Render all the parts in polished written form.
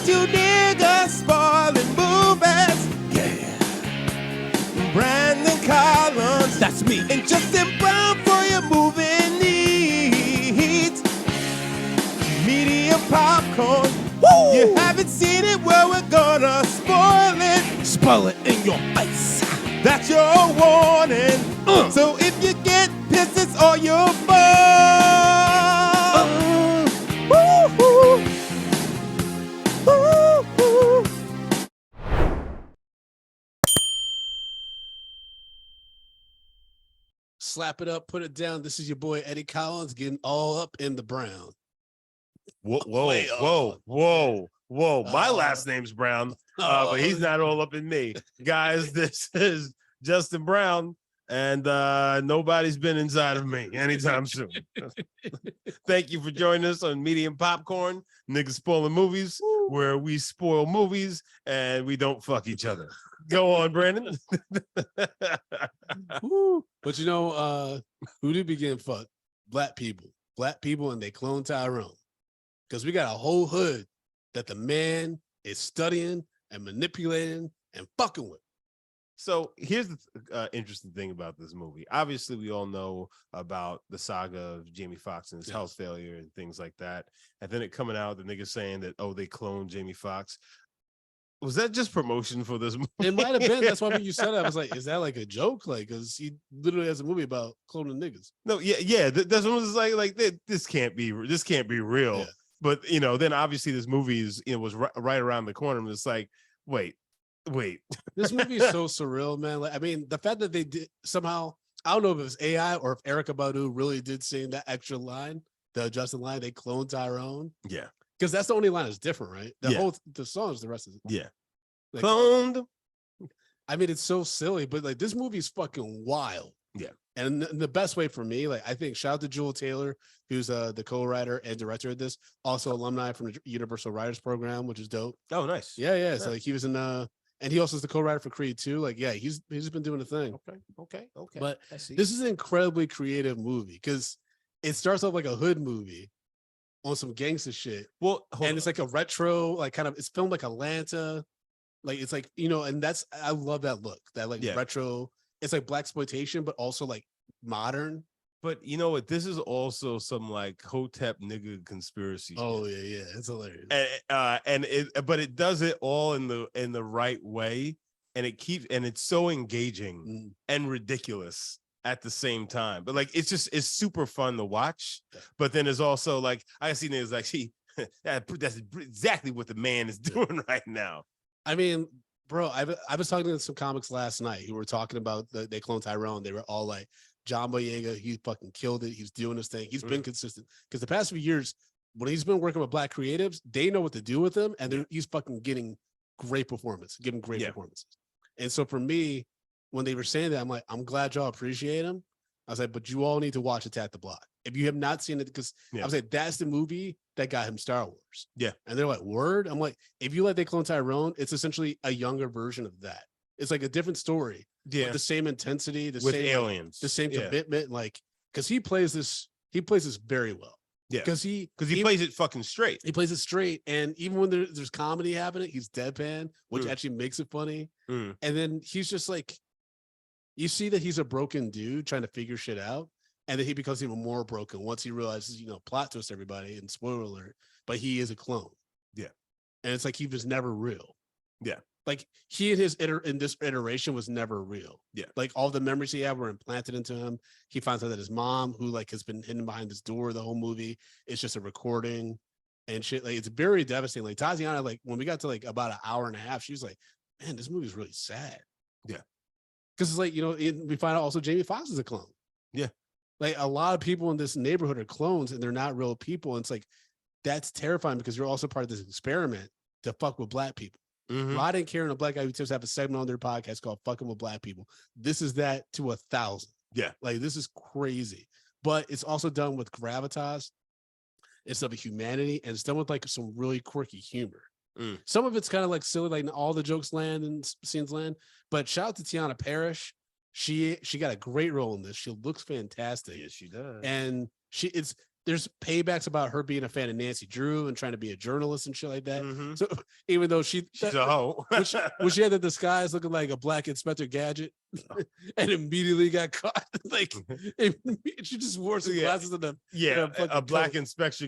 two niggas spoiling movies. Yeah. Brandon Collins, that's me, and Justin Brown for your movie needs. Medium popcorn. Woo! You haven't seen it, well, we're gonna spoil it. Spoil it in your face. That's your warning. So if you get pissed, it's all your fault. Woo-hoo. Woo-hoo. Slap it up, put it down. This is your boy Eddie Collins getting all up in the brown. Whoa. My last name's Brown, but he's not all up in me. Guys, this is Justin Brown, and nobody's been inside of me anytime soon. Thank you for joining us on Medium Popcorn, Niggas Spoiling Movies, where we spoil movies and we don't fuck each other. Go on, Brandon. But you know, who did begin fuck? Black people, and they cloned Tyrone. Because we got a whole hood that the man is studying and manipulating and fucking with. So here's the interesting thing about this movie. Obviously, we all know about the saga of Jamie Foxx and his health failure and things like that. And then it coming out, the niggas saying that, oh, they cloned Jamie Foxx. Was that just promotion for this movie? It might have been. That's why when you said that, I was like, is that like a joke? Like, because he literally has a movie about cloning niggas. No, yeah. That's what was like this can't be real. Yeah. But you know, then obviously this movie is was right around the corner. And it's like, wait. This movie is so surreal, man. Like, I mean, the fact that they did somehow, I don't know if it was AI or if Erykah Badu really did sing that extra line, the adjusted line. They cloned Tyrone. Yeah, because that's the only line that's different, right? The song is the rest of it. Yeah, like, cloned. I mean, it's so silly, but like this movie is fucking wild. Yeah. And the best way for me, like I think, shout out to Jewel Taylor, who's the co-writer and director of this, also alumni from the Universal Writers Program, which is dope. Oh, nice. Yeah. Nice. So like he was in and he also is the co-writer for Creed 2. Like, yeah, he's been doing a thing. Okay. But this is an incredibly creative movie because it starts off like a hood movie on some gangster shit. Well, and it's like a retro, like kind of, it's filmed like Atlanta. Like it's like, and I love that look, that like retro. It's like blaxploitation, but also like modern. But you know what? This is also some like Hotep nigga conspiracy. Oh yeah, it's hilarious. But it does it all in the right way, and it's so engaging and ridiculous at the same time. But like it's super fun to watch. But then there's also like I see niggas like that's exactly what the man is doing right now. I mean, bro, I was talking to some comics last night who were talking about they cloned Tyrone. They were all like, John Boyega, he fucking killed it. He's doing his thing. He's been consistent because the past few years, when he's been working with black creatives, they know what to do with him, and he's fucking getting great performances. And so for me, when they were saying that, I'm like, I'm glad y'all appreciate him. I was like, but you all need to watch Attack the Block if you have not seen it, because I was like, that's the movie that got him Star Wars. Yeah, and they're like, word. I'm like, if you let They Clone Tyrone, it's essentially a younger version of that. It's like a different story. Yeah, the same intensity, with same aliens, the same commitment, like because he plays this very well. Yeah, because he plays it fucking straight. He plays it straight, and even when there's comedy happening, he's deadpan, which actually makes it funny. And then he's just like, you see that he's a broken dude trying to figure shit out, and then he becomes even more broken once he realizes, plot twist everybody, and spoiler alert, but he is a clone. Yeah, and it's like he was never real. Yeah. Like he and his in this iteration was never real. Yeah. Like all the memories he had were implanted into him. He finds out that his mom, who like has been hidden behind his door the whole movie, is just a recording and shit. Like it's very devastating. Like Tatiana, like when we got to like about an hour and a half, she was like, man, this movie's really sad. Yeah. Because it's like, we find out also Jamie Foxx is a clone. Yeah. Like a lot of people in this neighborhood are clones and they're not real people. And it's like, that's terrifying because you're also part of this experiment to fuck with black people. Rod and Karen, a black guy who tips, have a segment on their podcast called Fucking with Black People. This is that to 1,000. Yeah. Like this is crazy, but it's also done with gravitas. It's done with humanity, and it's done with like some really quirky humor. Some of it's kind of like silly, like all the jokes land and scenes land, but shout out to Tiana Parrish. She got a great role in this. She looks fantastic. Yes, she does. And there's paybacks about her being a fan of Nancy Drew and trying to be a journalist and shit like that. Mhm. So even though she's a hoe. when she had the disguise looking like a black Inspector Gadget and immediately got caught, like she just wore some glasses and a black Inspector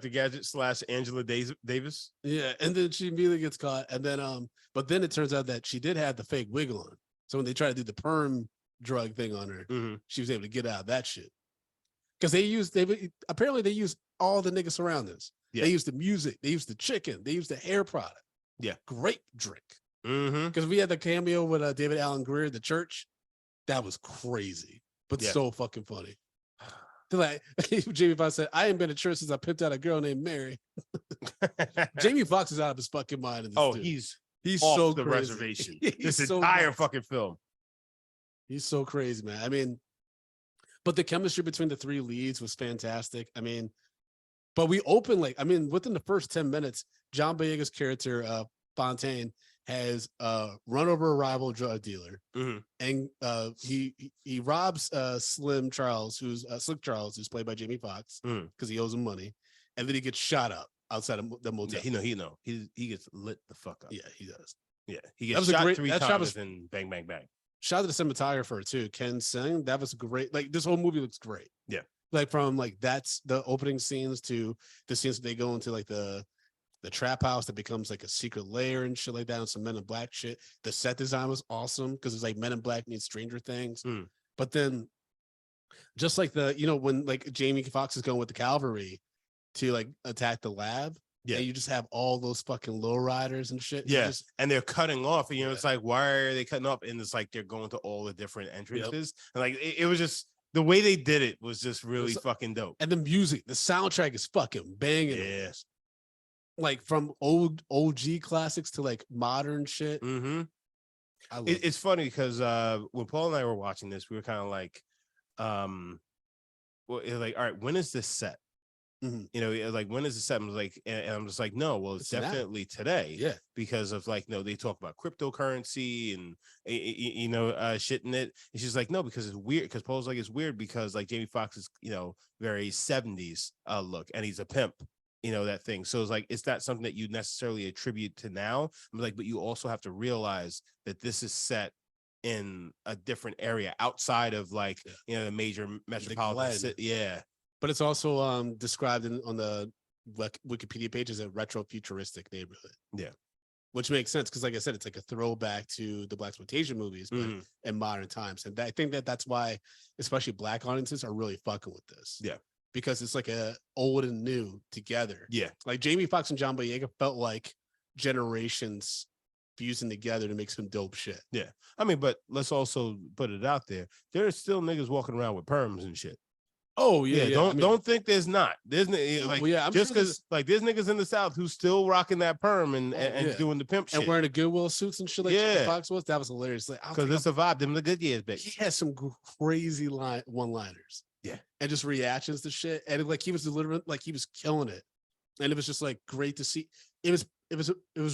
Gadget / Angela Davis. Yeah, and then she immediately gets caught, and then but then it turns out that she did have the fake wiggle on. So when they try to do the perm drug thing on her, she was able to get out of that shit. Because apparently they used all the niggas around this. Yeah. They used the music, they used the chicken, they used the hair product. Yeah, great drink. Because we had the cameo with David Allen Greer, the church. That was crazy, but so fucking funny. Like Jamie Foxx said, "I ain't been to church since I pimped out a girl named Mary." Jamie Foxx is out of his fucking mind. In this he's off so the crazy. Reservation. This entire fucking film. He's so crazy, man. I mean, but the chemistry between the three leads was fantastic. I mean, but we open within the first 10 minutes, John Boyega's character, Fontaine, has run over a rival drug dealer, and he robs Slick Charles, who's played by Jamie Foxx, because he owes him money, and then he gets shot up outside of the motel. Yeah, he gets lit the fuck up. Yeah, he does. Yeah, he gets shot 3 times and bang, bang, bang. Shout out to the cinematographer too, Ken Seng. That was great. Like this whole movie looks great. Yeah, like from that's the opening scenes to the scenes that they go into the trap house that becomes like a secret lair and shit like that, and some Men in Black shit. The set design was awesome because it's like Men in Black meets Stranger Things. But then, just like when Jamie Foxx is going with the cavalry to attack the lab. Yeah, and you just have all those fucking lowriders and shit. Yeah, and they're cutting off. And, it's like, why are they cutting off? And it's like they're going to all the different entrances. And it was just the way they did it was just really fucking dope. And the music, the soundtrack is fucking banging. Yeah, like from old OG classics to modern shit. It's funny because when Paul and I were watching this, we were kind of like, all right, when is this set? When is the set? I was like, and I'm just like, no, well, it's definitely today. Yeah, because of they talk about cryptocurrency and shit in it. And she's like, no, because it's weird. Because Paul's like, it's weird because Jamie Foxx is very 70s look, and he's a pimp. That thing. So it's not something that you necessarily attribute to now. I'm like, but you also have to realize that this is set in a different area outside of the major metropolitan city. Yeah. But it's also described on the Wikipedia page as a retro-futuristic neighborhood. Yeah. Which makes sense because, like I said, it's like a throwback to the blaxploitation movies, but in modern times. And I think that's why, especially Black audiences, are really fucking with this. Yeah. Because it's like a old and new together. Yeah. Like Jamie Foxx and John Boyega felt like generations fusing together to make some dope shit. Yeah. I mean, but let's also put it out there. There are still niggas walking around with perms and shit. Oh yeah. Don't think there's not. There's just because there's niggas in the South who's still rocking that perm and doing the pimp shit and wearing the Goodwill suits and shit like Fox was. That was hilarious. Because it's a vibe. Them the good years, bitch. He had some crazy one-liners. Yeah, and just reactions to shit, and he was delivering he was killing it, and it was just great to see. It was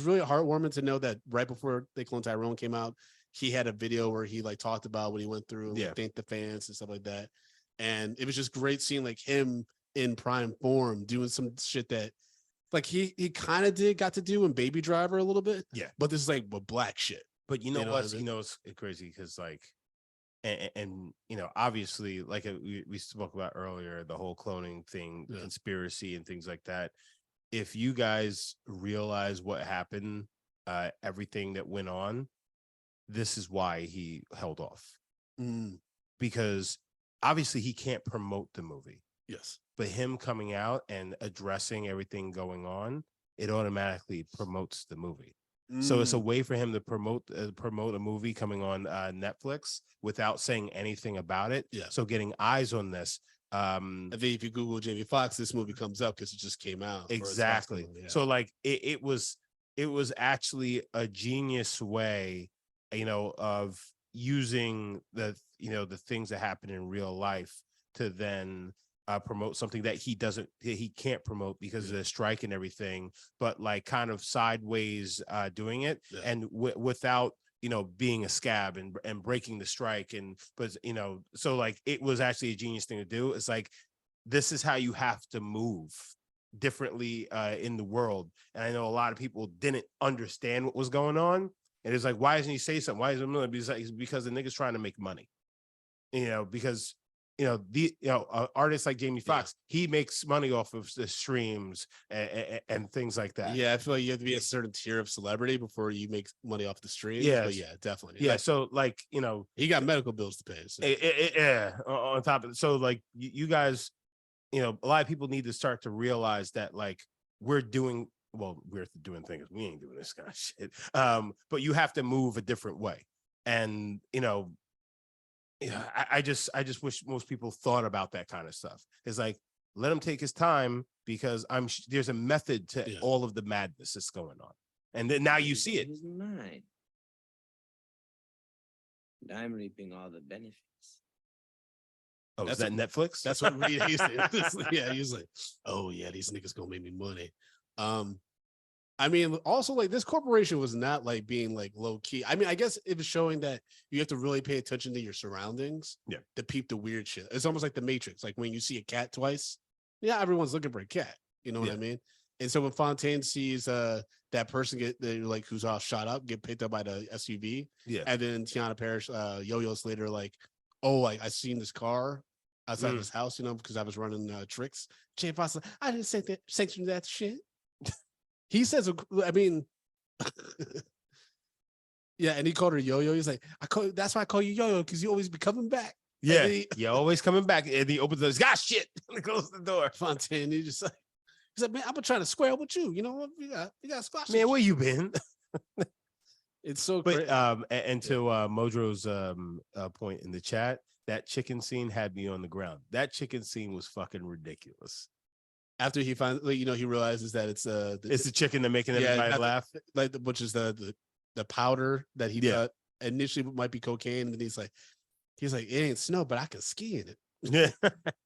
really heartwarming to know that right before They Cloned Tyrone came out, he had a video where he talked about what he went through, and thanked the fans and stuff like that. And it was just great seeing him in prime form doing some shit that he kind of got to do in Baby Driver a little bit. Yeah. But this is with black shit. But you know what? It's crazy because and obviously we spoke about earlier, the whole cloning thing, conspiracy and things like that. If you guys realize what happened, everything that went on, this is why he held off. Because obviously he can't promote the movie. Yes. But him coming out and addressing everything going on, it automatically promotes the movie. So it's a way for him to promote a movie coming on Netflix without saying anything about it. Yeah. So getting eyes on this. I think if you Google Jamie Foxx, this movie comes up because it just came out. Exactly. So it was actually a genius way, of using the things that happen in real life to then promote something that he can't promote because of the strike and everything, but kind of sideways doing it and without being a scab and breaking the strike. And but so it was actually a genius thing to do. It's this is how you have to move differently in the world. And I know a lot of people didn't understand what was going on. And it's like, why doesn't he say something? Why isn't he? Because the nigga's trying to make money. Because artists like Jamie Foxx, he makes money off of the streams and things like that. Yeah, I feel like you have to be a certain tier of celebrity before you make money off the streams. Yeah, but yeah, definitely. Yeah, like, so like he got medical bills to pay. So. Yeah, on top of it. So like you guys, a lot of people need to start to realize that like we're doing things. We ain't doing this kind of shit. But you have to move a different way, and I just wish most people thought about that kind of stuff. It's like, let him take his time, because there's a method to all of the madness that's going on. And then now you see it. It's mine. And I'm reaping all the benefits. Oh, is that Netflix? That's what he used to. Yeah, he was like, oh yeah, these niggas gonna make me money. I mean, also like this corporation was not like being like low key. I mean, I guess it was showing that you have to really pay attention to your surroundings to peep the weird shit. It's almost like the Matrix. Like when you see a cat twice, everyone's looking for a cat. You know what I mean? And so when Fontaine sees that person who's all shot up, get picked up by the SUV, and then Tiana Parrish yo-yos later like, oh, like I seen this car outside this house, because I was running tricks. Jay Foster, I didn't sanction that shit. He says, I mean, and he called her Yo-Yo. He's like, that's why I call you Yo-Yo, because you always be coming back. Yeah, you're always coming back. And he opens the door. Got shit. And he closes the door. Fontaine, he's like, man, I've been trying to square with you. You know, you got squash. Man, where you been? It's so great. But and to Modro's point in the chat, that chicken scene had me on the ground. That chicken scene was fucking ridiculous. After he finally, he realizes that it's the chicken that making everybody laugh, which is the powder that he thought initially might be cocaine, and then he's like, it ain't snow, but I can ski in it. Yeah,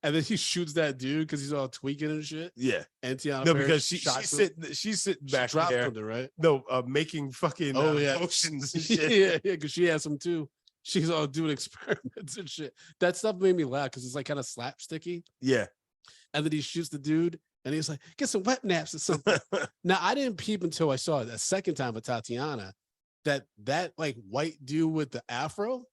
and then he shoots that dude because he's all tweaking and shit. Yeah, and Tiana because she's sitting back there, under, right? No, making fucking potions and shit. yeah, because she has them too. She's all doing experiments and shit. That stuff made me laugh because it's like kind of slapsticky. Yeah. And then he shoots the dude and he's like, get some wet naps or something. Now, I didn't peep until I saw it a second time with Tatiana that like white dude with the afro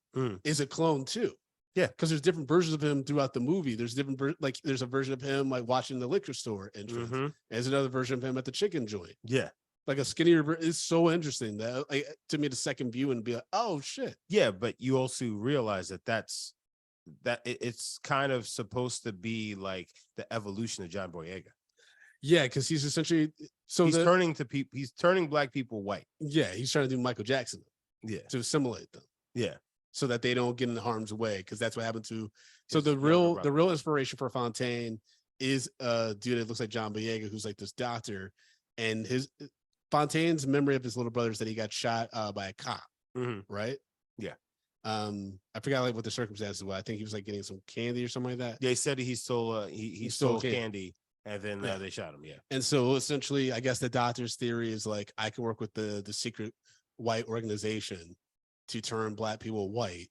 is a clone too. Yeah. Because there's different versions of him throughout the movie. There's there's a version of him like watching the liquor store entrance. There's another version of him at the chicken joint. Yeah. Like a skinnier, it's so interesting that to me the second view and be like, oh shit. Yeah, but you also realize that it's kind of supposed to be like the evolution of John Boyega. Yeah, because he's essentially he's turning black people white. Yeah, he's trying to do Michael Jackson. Yeah, to assimilate them. Yeah, so that they don't get in harm's way, because that's what happened to. So the real inspiration for Fontaine is a dude that looks like John Boyega, who's like this doctor, and Fontaine's memory of his little brother is that he got shot by a cop. Right. Yeah. I forgot like what the circumstances were. I think he was like getting some candy or something like that. They said he stole he stole candy and then they shot him. Yeah. And so essentially, I guess the doctor's theory is like, I can work with the secret white organization to turn black people white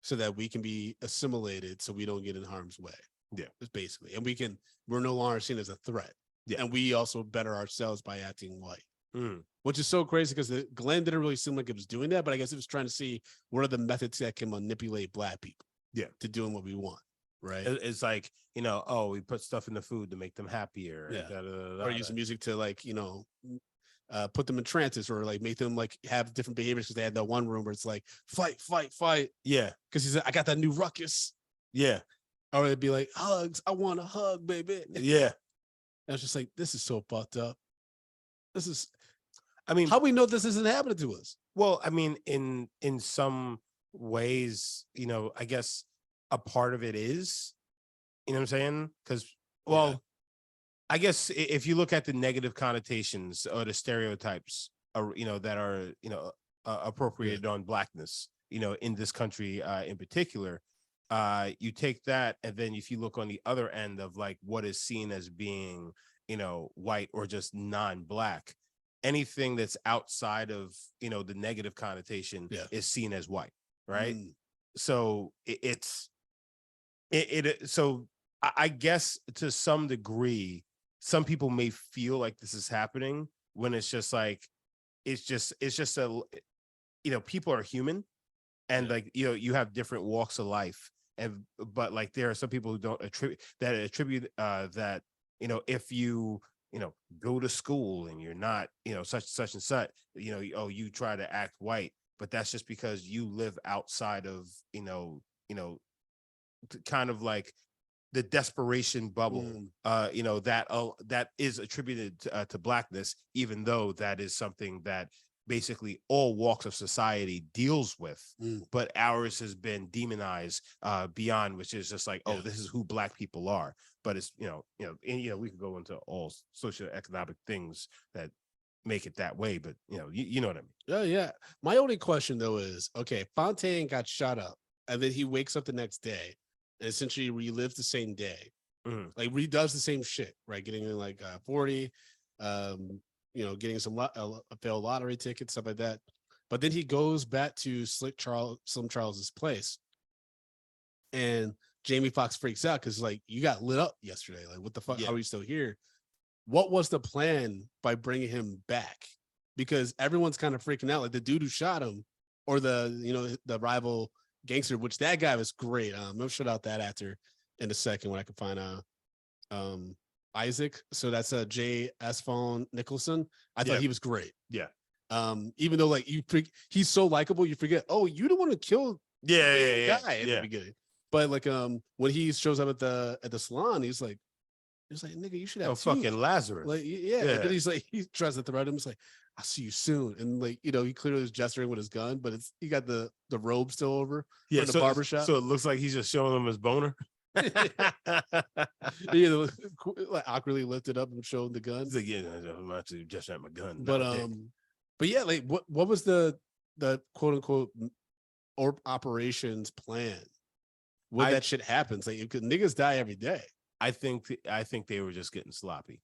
so that we can be assimilated so we don't get in harm's way. Yeah. It's basically, and we're no longer seen as a threat. Yeah. And we also better ourselves by acting white. Which is so crazy because Glenn didn't really seem like it was doing that, but I guess it was trying to see what are the methods that can manipulate black people to doing what we want. Right. It's like, we put stuff in the food to make them happier. Yeah. Or use music to like, put them in trances or like make them like have different behaviors, because they had that one room where it's like fight. Yeah. Because he's like, I got that new ruckus. Yeah. Or it'd be like, hugs. I want a hug, baby. Yeah. And it's just like, this is so fucked up. How we know this isn't happening to us? Well, I mean, in some ways, I guess a part of it is, you know what I'm saying? Because, I guess if you look at the negative connotations or the stereotypes, that are, appropriated on blackness, in this country in particular, you take that, and then if you look on the other end of like what is seen as being, white or just non-black, anything that's outside of, the negative connotation is seen as white, right? So so I guess to some degree, some people may feel like this is happening when it's just like it's just a people are human, and like you have different walks of life, and but like there are some people who don't attribute that if you go to school and you're not such and such, you try to act white, but that's just because you live outside of kind of like the desperation bubble, that is attributed to blackness, even though that is something that basically all walks of society deals with, but ours has been demonized beyond, which is just like, oh, this is who black people are. But it's we could go into all socioeconomic things that make it that way, but you know what I mean. Oh yeah. My only question though is, okay, Fontaine got shot up, and then he wakes up the next day and essentially relives the same day, like redoes the same shit, right? Getting in like 40, getting some a failed lottery ticket, stuff like that. But then he goes back to Slim Charles's place, and Jamie Foxx freaks out because like, you got lit up yesterday. Like, what the fuck? How are you still here? What was the plan by bringing him back? Because everyone's kind of freaking out. Like the dude who shot him, or the rival gangster, which that guy was great. I'll shout out that actor in a second when I can find Isaac. So that's J. Asphon Nicholson. I thought he was great. Yeah. Even though like he's so likable, you forget, oh, you don't want to kill guy at the beginning. But like when he shows up at the salon, he's like, nigga, you should have fucking Lazarus. Like, yeah. And then he's like, he tries to threaten him. It's like, I'll see you soon. And like, he clearly was gesturing with his gun, but he got the robe still over from the barbershop. So it looks like he's just showing him his boner. Like awkwardly lifted up and showing the gun. He's like, yeah, I'm actually just at my gun. But yeah, like what was the quote unquote operations plan when that shit happens? Like, niggas die every day. I think they were just getting sloppy.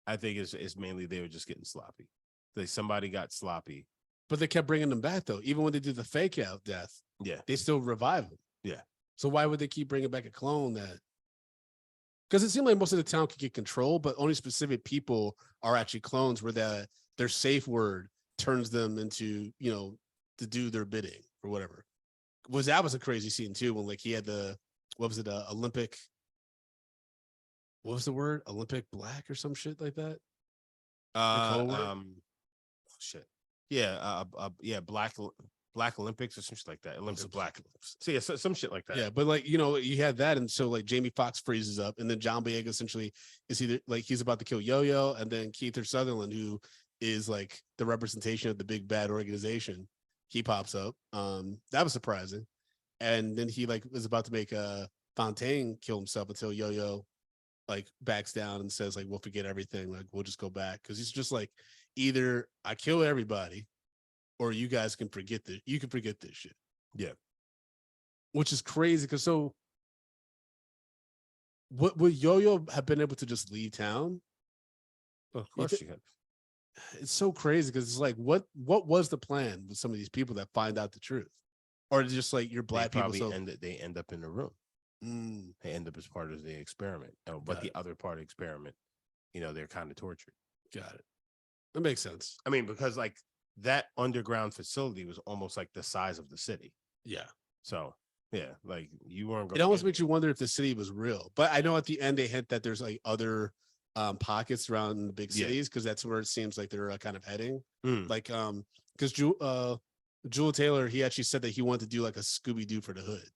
I think it's mainly they were just getting sloppy. Like somebody got sloppy, but they kept bringing them back though. Even when they did the fake out death, they still revive them. Yeah. So why would they keep bringing back a clone that? Because it seemed like most of the town could get control, but only specific people are actually clones, where their safe word turns them into to do their bidding or whatever. That was a crazy scene too, when like he had Olympic, what was the word? Olympic black or some shit like that? Shit. Yeah, Black Olympics or some shit like that. Olympic Black. So yeah, some shit like that. Yeah, but like, you had that, and so like Jamie Foxx freezes up, and then John Boyega essentially is either like he's about to kill Yo-Yo, and then Keith Sutherland, who is like the representation of the big bad organization, he pops up. That was surprising. And then he like was about to make Fontaine kill himself until Yo-Yo like backs down and says like, we'll forget everything, like we'll just go back, because he's just like, either I kill everybody or you guys can forget this. You can forget this shit. Yeah. Which is crazy, because so would Yo-Yo have been able to just leave town? Of course she could. It's so crazy, because it's like, what was the plan with some of these people that find out the truth? Or just like, you're black people, so they end up in the room. They end up as part of the experiment. But the other part of the experiment, they're kind of tortured. Got it. That makes sense. I mean, because like that underground facility was almost like the size of the city. Yeah. So yeah, like you weren't going. It almost makes you wonder if the city was real. But I know at the end they hint that there's like other pockets around the big cities, because that's where it seems like they're kind of heading. Like because Jewel Taylor, he actually said that he wanted to do like a Scooby-Doo for the hood.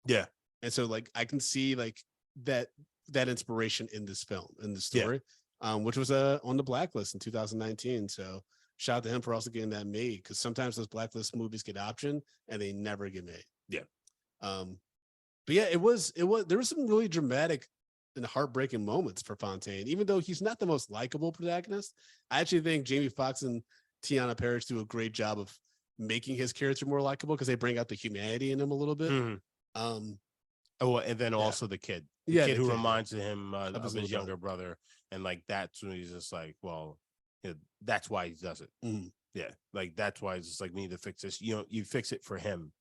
Yeah. And so like I can see like that inspiration in this film, in the story, which was on the blacklist in 2019. So shout out to him for also getting that made, because sometimes those blacklist movies get optioned and they never get made. Yeah. But yeah, there was some really dramatic and heartbreaking moments for Fontaine, even though he's not the most likable protagonist. I actually think Jamie Foxx and Tiana Parrish do a great job of making his character more likable, because they bring out the humanity in him a little bit. And then also the kid who reminds him of his younger brother, and like that's when he's just like, well, that's why he does it. Yeah, like that's why it's just like, we need to fix this. You fix it for him.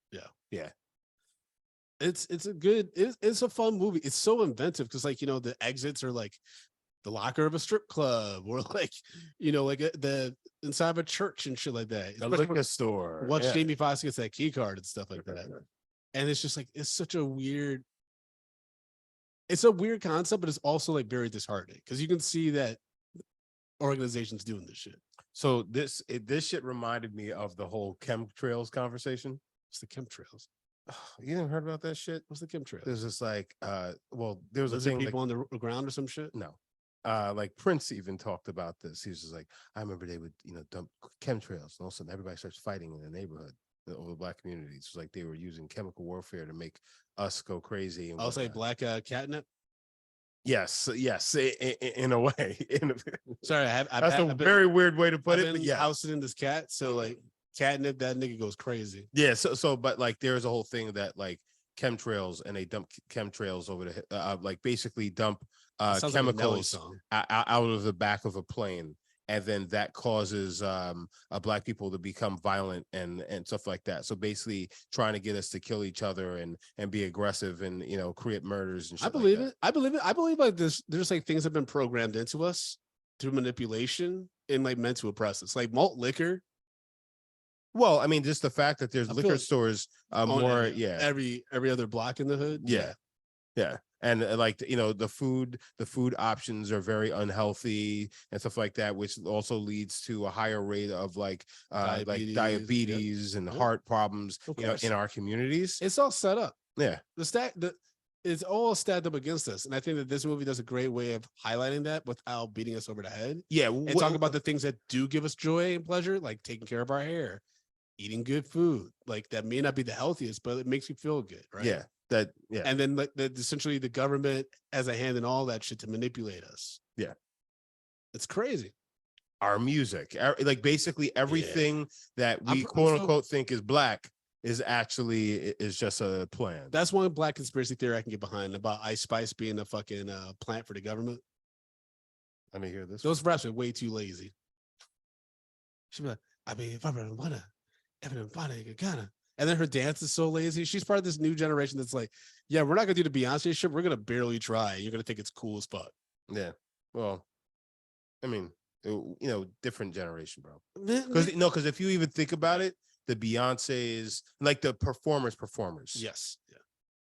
Yeah. It's a good it's a fun movie. It's so inventive because like the exits are like the locker of a strip club or like like the inside of a church and shit like that. The Especially liquor store. once Yeah. Jamie Foxx gets that key card and stuff like that. And it's just like it's such a weird concept, but it's also like very disheartening because you can see that organizations doing this shit. So this shit reminded me of the whole chemtrails conversation. It's the chemtrails. You never heard about that shit? What's the chemtrails? There's this like well, there was a Lizard thing people like, on the ground or some shit. no. Like Prince even talked about this. He was just like, I remember they would, dump chemtrails, and all of a sudden everybody starts fighting in the neighborhood over the black communities. It's like they were using chemical warfare to make us go crazy. And I'll say black catnip. Yes, in a way. Sorry, That's a very weird way to put it. But yeah, housing in this cat, so like catnip, that nigga goes crazy. Yeah, so but like there's a whole thing that like chemtrails, and they dump chemtrails over the like basically dump chemicals out of the back of a plane, and then that causes black people to become violent and stuff like that. So basically trying to get us to kill each other and be aggressive and create murders and shit. I believe it. I believe like this. There's like things that have been programmed into us through manipulation and like meant to oppress us, like malt liquor. Well, I mean, just the fact that there's liquor stores more, every other block in the hood. Yeah. And like the food options are very unhealthy and stuff like that, which also leads to a higher rate of like diabetes and heart problems in our communities. It's all set up. Yeah, it's all stacked up against us, and I think that this movie does a great way of highlighting that without beating us over the head. Yeah, and talking about the things that do give us joy and pleasure, like taking care of our hair, eating good food, like that may not be the healthiest, but it makes you feel good, right? Yeah. And then like essentially the government has a hand in all that shit to manipulate us. Yeah, it's crazy. Our music, like basically everything that we quote unquote think is black is just a plan. That's one black conspiracy theory I can get behind about Ice Spice being a fucking plant for the government. Let me hear this. Those raps are way too lazy. She'd be like, I mean, if I really wanna, and then her dance is so lazy. She's part of this new generation that's like, yeah, we're not gonna do the Beyonce shit. We're gonna barely try. You're gonna think it's cool as fuck. Yeah. Well, I mean, different generation, bro. Because if you even think about it, the Beyonces, like the performers. Yes.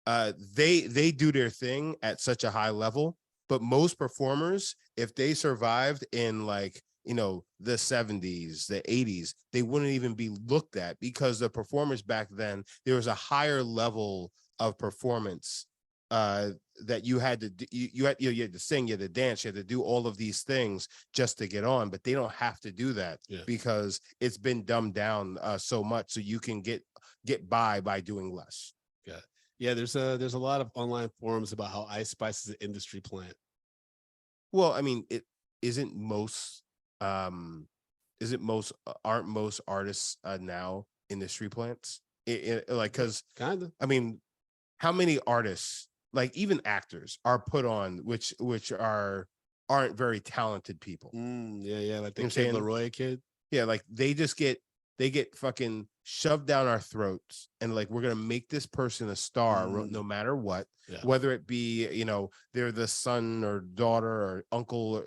Yeah. They do their thing at such a high level, but most performers, if they survived in like the 70s, the 80s, they wouldn't even be looked at because the performers back then, there was a higher level of performance that you had to do. You had to sing, you had to dance, you had to do all of these things just to get on, but they don't have to do that because it's been dumbed down so much, so you can get by doing less. Yeah. There's a lot of online forums about how Ice Spice is an industry plant. Well, I mean, it isn't most. Aren't most artists now industry plants? Like, because kind of. I mean, how many artists, like even actors, are put on which aren't very talented people? Yeah, like the Kid Leroy kid. Yeah, like they get fucking shoved down our throats, and like we're gonna make this person a star no matter what, whether it be they're the son or daughter or uncle,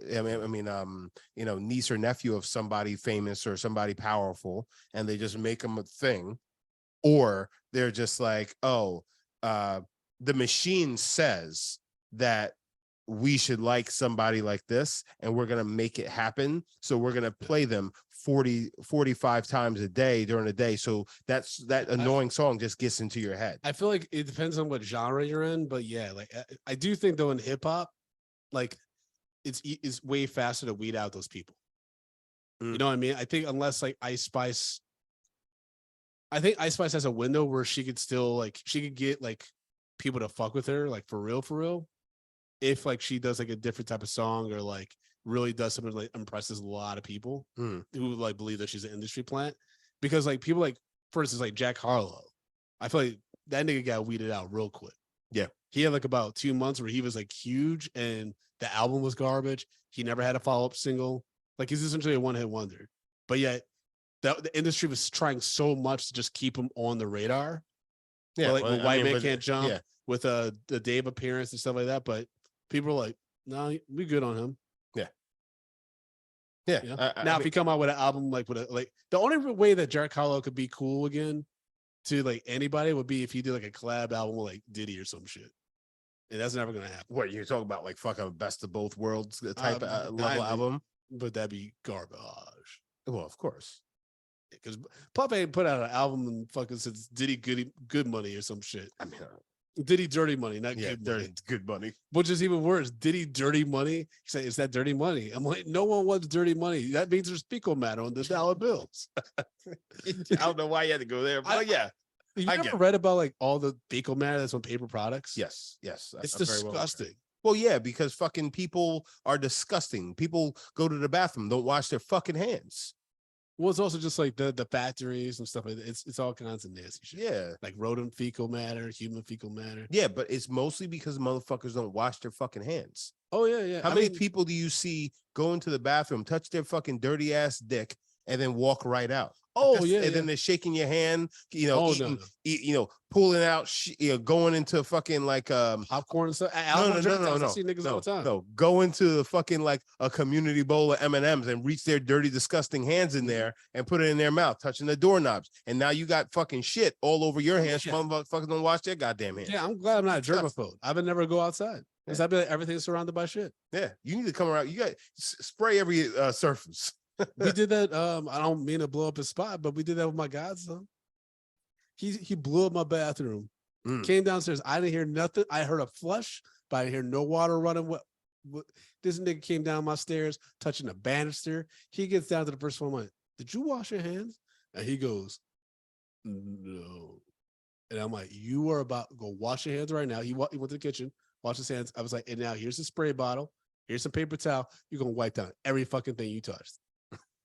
niece or nephew of somebody famous or somebody powerful, and they just make them a thing, or they're just like, the machine says that we should like somebody like this, and we're going to make it happen. So we're going to play them 45 times a day during the day. So that annoying song just gets into your head. I feel like it depends on what genre you're in, but yeah, like I do think though in hip hop, like it's way faster to weed out those people. You know what I mean? I think unless like Ice Spice has a window where she could get like people to fuck with her, like for real. If like she does like a different type of song or like really does something like impresses a lot of people who like believe that she's an industry plant, because like people like, for instance, like Jack Harlow, I feel like that nigga got weeded out real quick. Yeah, he had like about 2 months where he was like huge and the album was garbage. He never had a follow-up single. Like he's essentially a one-hit wonder, but yet the industry was trying so much to just keep him on the radar Yeah, like when white man can't jump Yeah. with the Dave appearance and stuff like that. But people are like, no, we good on him. Yeah. You know? Now, if he come out with an album like the only way that Jared Harlow could be cool again to like anybody would be if he did like a collab album with like Diddy or some shit. And that's never gonna happen. What you're talking about, like fucking best of both worlds type level album? But that'd be garbage. Well, of course. Because Puff ain't put out an album and fucking since Diddy Good Money or some shit. I mean, Diddy Dirty Money, not Good Money. Good Money. Which is even worse. Diddy Dirty Money. He said, "Is that dirty money?" I'm like, no one wants dirty money. That means there's fecal matter on the dollar bills. I don't know why you had to go there, but yeah. You ever read about like all the fecal matter that's on paper products? Yes. It's disgusting. Well, yeah, because fucking people are disgusting. People go to the bathroom, don't wash their fucking hands. Well, it's also just like the factories and stuff like that. It's all kinds of nasty shit. Yeah. Like rodent fecal matter, human fecal matter. Yeah, but it's mostly because motherfuckers don't wash their fucking hands. Oh, yeah. How many people do you see go into the bathroom, touch their fucking dirty ass dick, and then walk right out? Oh, yeah. And then they're shaking your hand, no. pulling out, going into fucking like popcorn and stuff. No. I see niggas all the time. No, go into the fucking like a community bowl of M&Ms and reach their dirty, disgusting hands in there and put it in their mouth, touching the doorknobs. And now you got fucking shit all over your hands. Motherfuckers don't wash their goddamn hands. Yeah, I'm glad I'm not a germaphobe. I would never go outside because I'd be like, everything's surrounded by shit. Yeah, you need to come around. You got spray every surface. We did that. I don't mean to blow up his spot, but we did that with my godson. He blew up my bathroom. Came downstairs. I didn't hear nothing. I heard a flush, but I didn't hear no water running. What? This nigga came down my stairs, touching the banister. He gets down to the first one. I'm like, did you wash your hands? And he goes, no. And I'm like, you are about to go wash your hands right now. He went to the kitchen, washed his hands. I was like, and now here's a spray bottle. Here's some paper towel. You're going to wipe down every fucking thing you touched.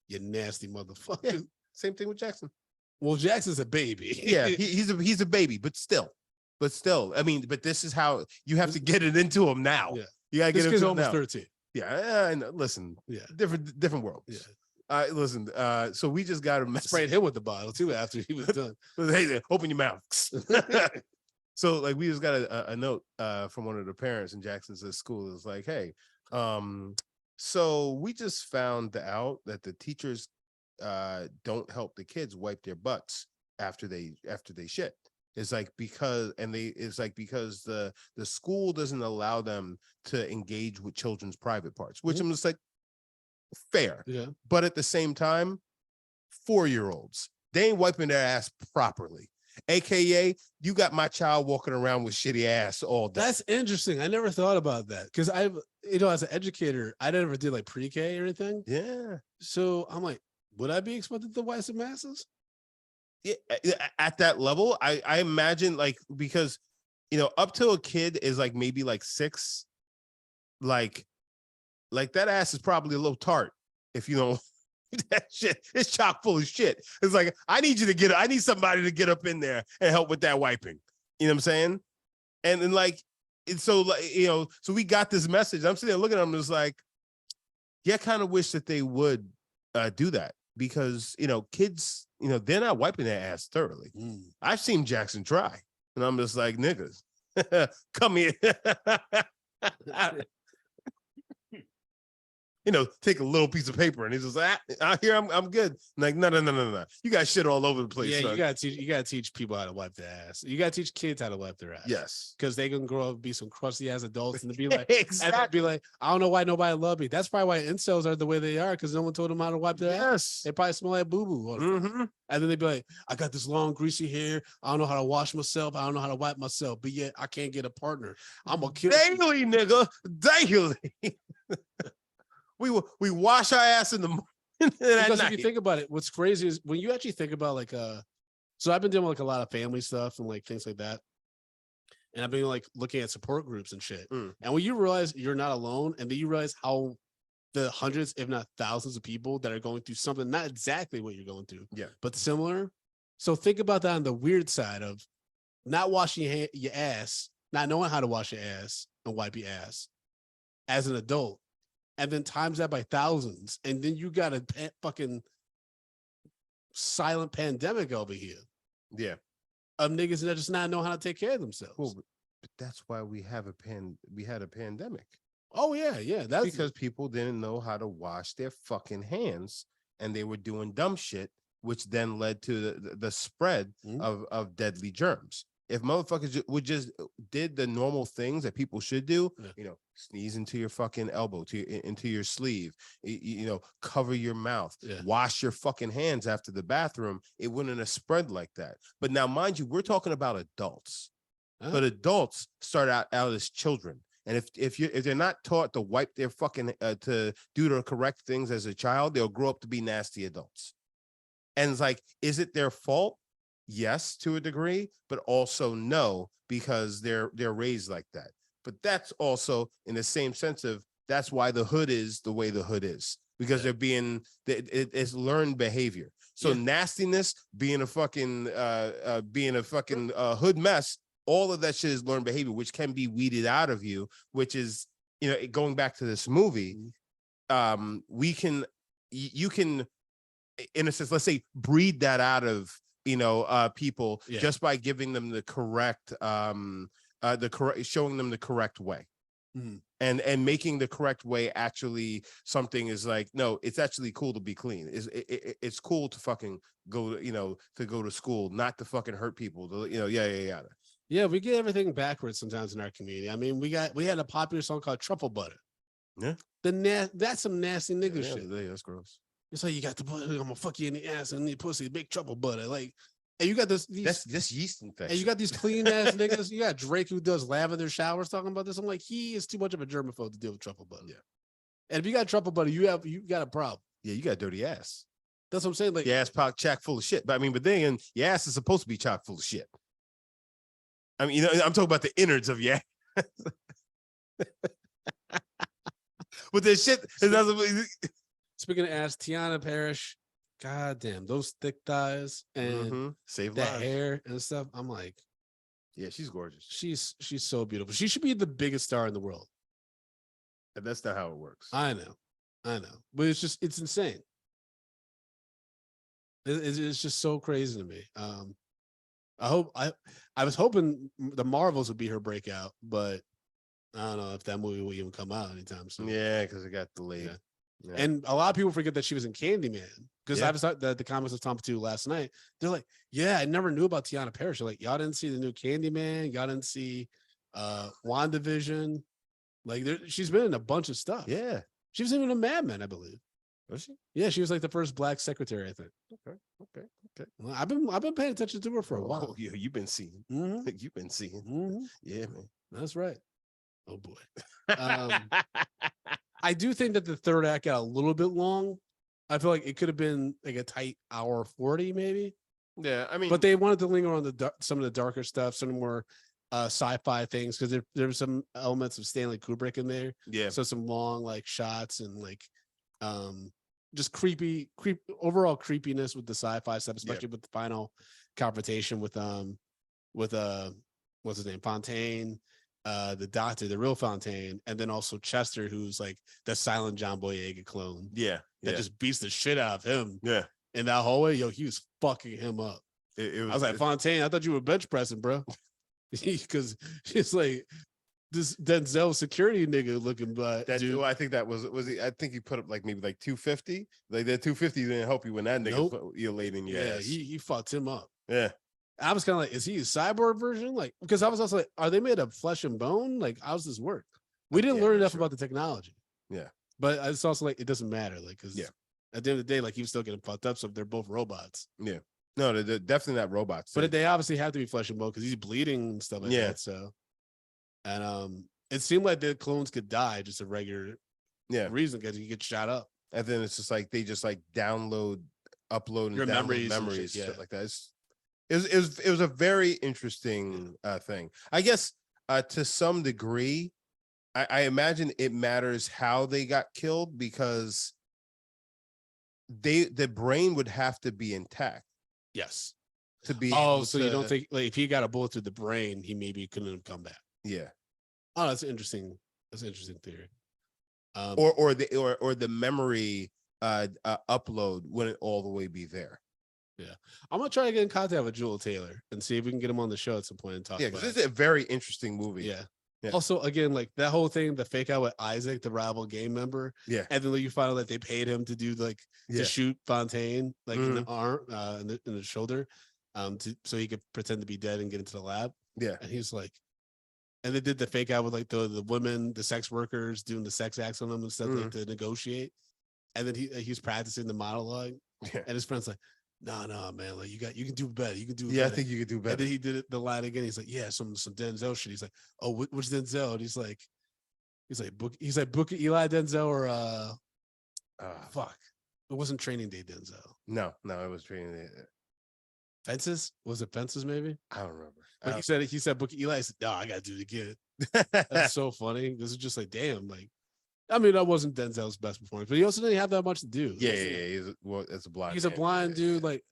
You nasty motherfucker. Yeah, same thing with Jackson. Well, Jackson's a baby. Yeah, he's a baby, but still, I mean, but this is how you have to get it into him now. Yeah, you gotta get it into him almost now. 13. Yeah, I know. Listen, yeah, different world. Yeah. Listen. So we just got a sprayed him with the bottle too after he was done. Hey, open your mouth. So like we just got a note from one of the parents in Jackson's school. It was like, hey, so we just found out that the teachers don't help the kids wipe their butts after they shit. It's like because the school doesn't allow them to engage with children's private parts, which I'm just like fair. Yeah. But at the same time, 4-year-olds, they ain't wiping their ass properly. AKA, you got my child walking around with shitty ass all day. That's interesting. I never thought about that because as an educator, I never did like pre-K or anything. Yeah. So I'm like, would I be expected to wipe some asses? Yeah, at that level, I imagine like because up to a kid is like maybe like 6, like that ass is probably a little tart if you don't. That shit, it's chock full of shit. It's like I need somebody to get up in there and help with that wiping. You know what I'm saying? And then like, it's so like so we got this message. I'm sitting there looking at them, just like, yeah, I kind of wish that they would do that because kids, they're not wiping their ass thoroughly. I've seen Jackson try, and I'm just like, niggas, come here. Take a little piece of paper, and he's just like, here, I'm good. I'm like, no. You got shit all over the place. Yeah, son. you gotta teach people how to wipe their ass. You gotta teach kids how to wipe their ass. Yes, because they can grow up and be some crusty ass adults and be like, exactly. And be like, I don't know why nobody love me. That's probably why incels are the way they are because no one told them how to wipe their ass. They probably smell like boo boo. Mm-hmm. And then they'd be like, I got this long greasy hair. I don't know how to wash myself. I don't know how to wipe myself. But yet I can't get a partner. I'm gonna kill daily, you. Nigga, daily. We wash our ass in the morning. Because if you think about it, what's crazy is when you actually think about like so I've been doing like a lot of family stuff and like things like that. And I've been like looking at support groups and shit. And when you realize you're not alone, and then you realize how the hundreds, if not thousands of people that are going through something, not exactly what you're going through, but similar. So think about that on the weird side of not washing your ass, not knowing how to wash your ass and wipe your ass as an adult. And then times that by thousands. And then you got a fucking silent pandemic over here. Yeah. of niggas that just not know how to take care of themselves. Well, but that's why we had a pandemic. Oh yeah, that's Because people didn't know how to wash their fucking hands, and they were doing dumb shit, which then led to the spread of deadly germs. If motherfuckers would just did the normal things that people should do, sneeze into your fucking elbow, into your sleeve, cover your mouth, wash your fucking hands after the bathroom, it wouldn't have spread like that. But now, mind you, we're talking about adults. But adults start out as children. And if they're not taught to wipe their fucking to do the correct things as a child, they'll grow up to be nasty adults. And it's like, is it their fault? Yes, to a degree, but also no, because they're raised like that. But that's also in the same sense of that's why the hood is the way the hood is, because it's learned behavior. So nastiness, being a fucking hood mess, all of that shit is learned behavior, which can be weeded out of you, which is, going back to this movie, you can, in a sense, let's say, breed that out of, people just by giving them the correct, showing them the correct way. And making the correct way actually something is like, no, it's actually cool to be clean. It's cool to fucking go, to go to school, not to fucking hurt people. Yada. Yeah, we get everything backwards sometimes in our community. I mean, we had a popular song called Truffle Butter. Yeah. That's some nasty nigga shit. That's gross. It's like, you got the butter, I'm gonna fuck you in the ass and the pussy, big truffle butter. Like, and you got this yeast infection. And you got these clean ass niggas. You got Drake who does lavender showers talking about this. I'm like, he is too much of a germaphobe to deal with truffle butter. Yeah. And if you got truffle butter, you got a problem. Yeah, you got dirty ass. That's what I'm saying. Like, your ass chock full of shit. But then your ass is supposed to be chock full of shit. I mean, I'm talking about the innards of your ass. But this shit Speaking of ass, Tiana Parrish, goddamn, those thick thighs and save that lives. hair and stuff. I'm like, yeah, she's gorgeous. She's so beautiful. She should be the biggest star in the world. And that's not how it works. I know, but it's insane. It's just so crazy to me. I was hoping the Marvels would be her breakout, but I don't know if that movie will even come out anytime soon. Yeah, because it got delayed. Yeah. And a lot of people forget that she was in Candyman, because I was the comics I was talking to last night. They're like, yeah, I never knew about Tiana Parrish. They're like, y'all didn't see the new Candyman, y'all didn't see WandaVision. Like, she's been in a bunch of stuff. Yeah, she was even a Mad Men, I believe. Was she? Yeah, she was like the first black secretary, I think. Okay. Well, I've been paying attention to her for a while. Oh, yeah, you've been seeing. You've been seeing. Yeah, man. That's right. Oh boy. I do think that the third act got a little bit long. I feel like it could have been like a tight hour 40, maybe. Yeah, I mean, but they wanted to linger on some of the darker stuff, some more sci-fi things, because there's some elements of Stanley Kubrick in there. Yeah. So some long like shots and like just overall creepiness with the sci-fi stuff, especially with the final confrontation with what's his name, Fontaine, the doctor, the real Fontaine, and then also Chester, who's like the silent John Boyega clone. Yeah. That just beats the shit out of him. Yeah. In that hallway, he was fucking him up. I was like, Fontaine, I thought you were bench pressing, bro. Because it's like this Denzel security nigga looking, but dude, I think that was he. I think he put up like maybe like 250. Like that 250 didn't help you when that nigga you laid in your ass. He fucked him up. Yeah. I was kind of like, is he a cyborg version? Like, because I was also like, are they made of flesh and bone? Like, how's this work? We didn't learn enough about the technology. Yeah. But it's also like, it doesn't matter. Like, because at the end of the day, like, he was still getting fucked up. So they're both robots. Yeah. No, they're definitely not robots. But they obviously have to be flesh and bone because he's bleeding and stuff like that. So, and it seemed like the clones could die just a regular reason, because he gets shot up. And then it's just like they just like upload your memories shit, shit like that. It was a very interesting thing. I guess to some degree, I imagine it matters how they got killed, because the brain would have to be intact. Yes. To be so you don't think, like, if he got a bullet through the brain, he maybe couldn't have come back. Yeah. Oh, that's interesting. That's an interesting theory. Or the memory upload wouldn't all the way be there. I'm gonna try to get in contact with Jewel Taylor and see if we can get him on the show at some point and talk. Yeah, about because it. it's a very interesting movie. Yeah. Yeah. Also, again, like that whole thing, the fake out with Isaac, the rival gang member. Yeah. And then you find out that they paid him to do like to shoot Fontaine like in the arm, in the shoulder, so he could pretend to be dead and get into the lab. Yeah. And he's like, and they did the fake out with like the women, the sex workers doing the sex acts on them and stuff like to negotiate. And then he's practicing the monologue. Yeah. And his friend's like, no, man, like you can do better. You can do Yeah, better. I think you could do better. And then he did it, the line again. He's like, yeah, some Denzel shit. He's like, oh, which Denzel? And he's like, book Eli Denzel or fuck. It wasn't Training Day Denzel. No, it was Training Day. Fences? Was it Fences? Maybe I don't remember. But he said book Eli. I said, no, I gotta do it again. That's so funny. This is just like, damn, like. I mean, that wasn't Denzel's best performance, but he also didn't have that much to do. Yeah. It's a blind. He's a blind dude. Like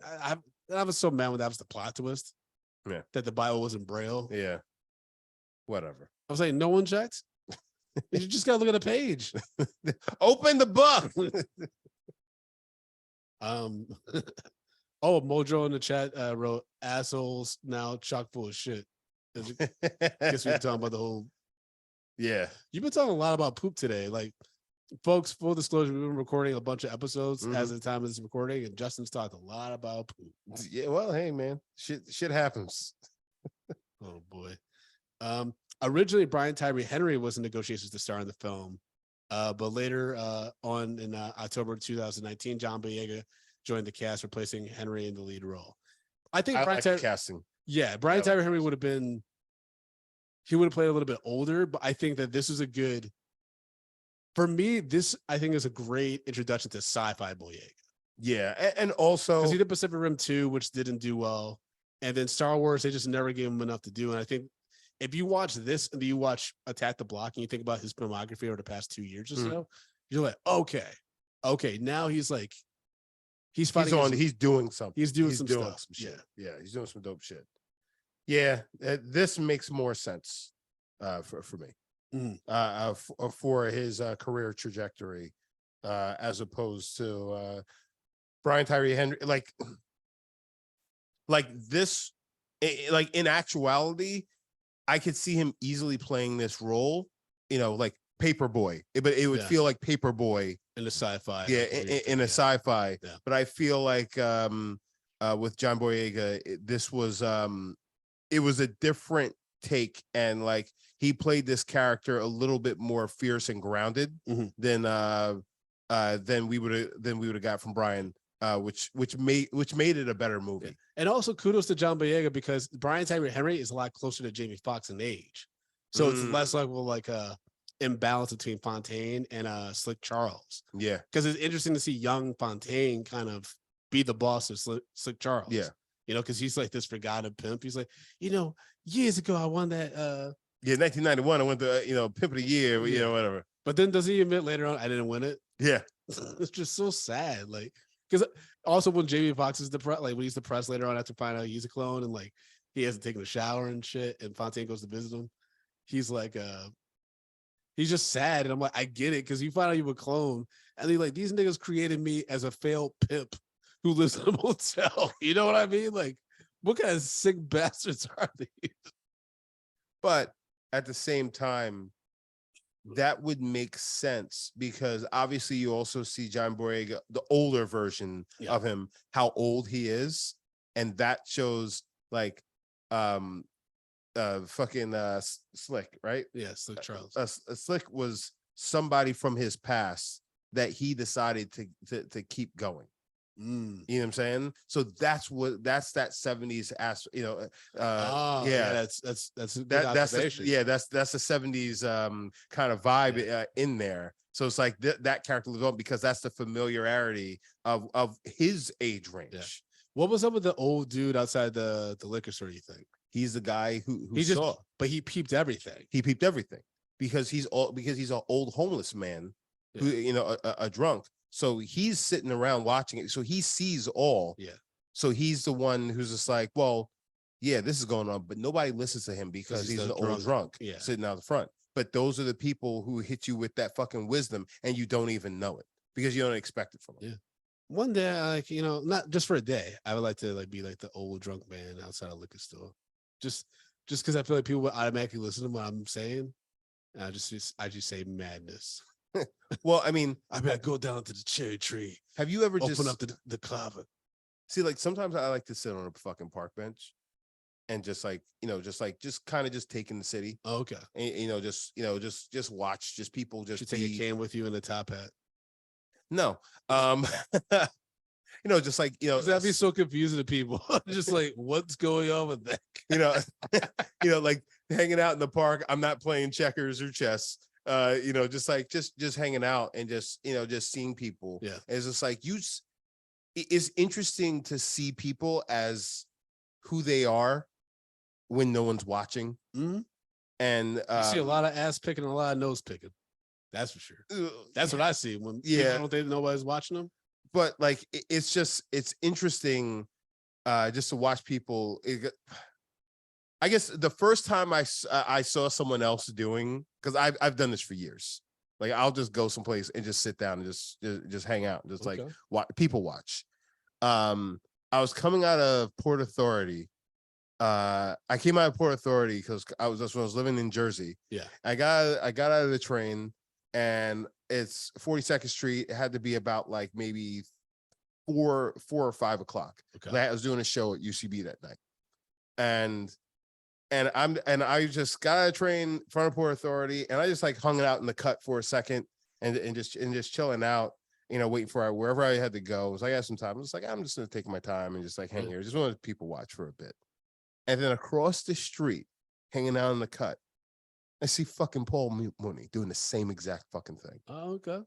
I was so mad when that was the plot twist. Yeah. That the Bible wasn't Braille. Yeah. Whatever. I was like, no one checked. You just gotta look at the page. Open the book. Oh, Mojo in the chat wrote assholes now chock full of shit. Guess we were talking about the whole. Yeah. You've been talking a lot about poop today. Like, folks, full disclosure, we've been recording a bunch of episodes as of the time of this recording, and Justin's talked a lot about poop. Yeah, well, hey man, shit happens. Oh boy. Originally Brian Tyree Henry was in negotiations to star in the film. But later on in October 2019, John Boyega joined the cast, replacing Henry in the lead role. I think Brian Tyree casting. Yeah, Brian Tyree Henry would have been. He would have played a little bit older, but I think that this is a good. For me, this I think is a great introduction to sci-fi Boyega. Yeah, and also because he did Pacific Rim 2, which didn't do well, and then Star Wars, they just never gave him enough to do. And I think if you watch this and you watch Attack the Block and you think about his filmography over the past 2 years or so, you're like, okay, now he's like, he's fighting. He's doing something. He's doing some doing stuff. Some shit. Yeah, he's doing some dope shit. Yeah, this makes more sense for me for his career trajectory as opposed to Brian Tyree Henry. Like this, like in actuality, I could see him easily playing this role, like Paperboy, but it would feel like Paperboy in a sci-fi. Yeah, in a sci-fi. Yeah. But I feel like with John Boyega, this was it was a different take, and like he played this character a little bit more fierce and grounded than we would have got from Brian, which made it a better movie. Yeah. And also kudos to John Boyega because Brian Tyree Henry is a lot closer to Jamie Foxx in age, so it's less like a imbalance between Fontaine and Slick Charles. Yeah, because it's interesting to see young Fontaine kind of be the boss of Slick Charles. Yeah. Because he's like this forgotten pimp. He's like, years ago I won that. 1991 I went to Pimp of the Year, whatever. But then does he admit later on I didn't win it? Yeah, it's just so sad. Like, because also when Jamie Foxx is depressed, like when he's depressed later on after finding out he's a clone and like he hasn't taken a shower and shit, and Fontaine goes to visit him, he's like, he's just sad, and I'm like, I get it, because you find out you were a clone, and they're like, these niggas created me as a failed pimp who lives in a motel. You know what I mean? Like, what kind of sick bastards are these? But at the same time, that would make sense because obviously you also see John Boyega, the older version of him, how old he is, and that shows like fucking Slick, right? Yeah, Slick Charles. Slick was somebody from his past that he decided to keep going. You know what I'm saying? So that's that 70s ass, that's that's the 70s kind of vibe in there. So it's like that character lives on because that's the familiarity of his age range. Yeah. What was up with the old dude outside the liquor store, you think? He's the guy who saw, but he peeped everything. He peeped everything because he's an old homeless man who, a drunk. So he's sitting around watching it. So he sees all. Yeah. So he's the one who's just like, well, yeah, this is going on, but nobody listens to him because he's an old drunk sitting out the front. But those are the people who hit you with that fucking wisdom and you don't even know it because you don't expect it from them. Yeah. One day, like, not just for a day, I would like to like be like the old drunk man outside a liquor store, just just because I feel like people would automatically listen to what I'm saying. And I just say madness. Well, I mean, I mean, I go down to the cherry tree, have you ever open just up the clava. see, like, sometimes I like to sit on a fucking park bench and just like, just kind of just taking the city Oh, okay. and, just watch just people just Should take a can with you in a top hat. no, just like, 'Cause that'd be so confusing to people. Just like, what's going on with that? you know, like hanging out in the park. I'm not playing checkers or chess. Just like just hanging out and just seeing people. Yeah. It's just like it's interesting to see people as who they are when no one's watching. Mhm. And You see a lot of ass picking and a lot of nose picking. That's for sure. That's what I see when people don't think nobody's watching them. But like it's interesting just to watch people. I guess the first time I saw someone else doing, because I've done this for years. Like I'll just go someplace and just sit down and just hang out, just like people watch. I was coming out of Port Authority. I came out of Port Authority because I was living in Jersey. Yeah. I got out of the train and it's 42nd Street. It had to be about like maybe 4 or 5 o'clock. Okay. I was doing a show at UCB that night. And I just got out of the train in front of Port Authority and I just like hung out in the cut for a second and just chilling out, waiting for wherever I had to go. I had some time. I was like, I'm just gonna take my time and just like hang here. Just want to people watch for a bit. And then across the street, hanging out in the cut, I see fucking Paul Mooney doing the same exact fucking thing. Oh, okay.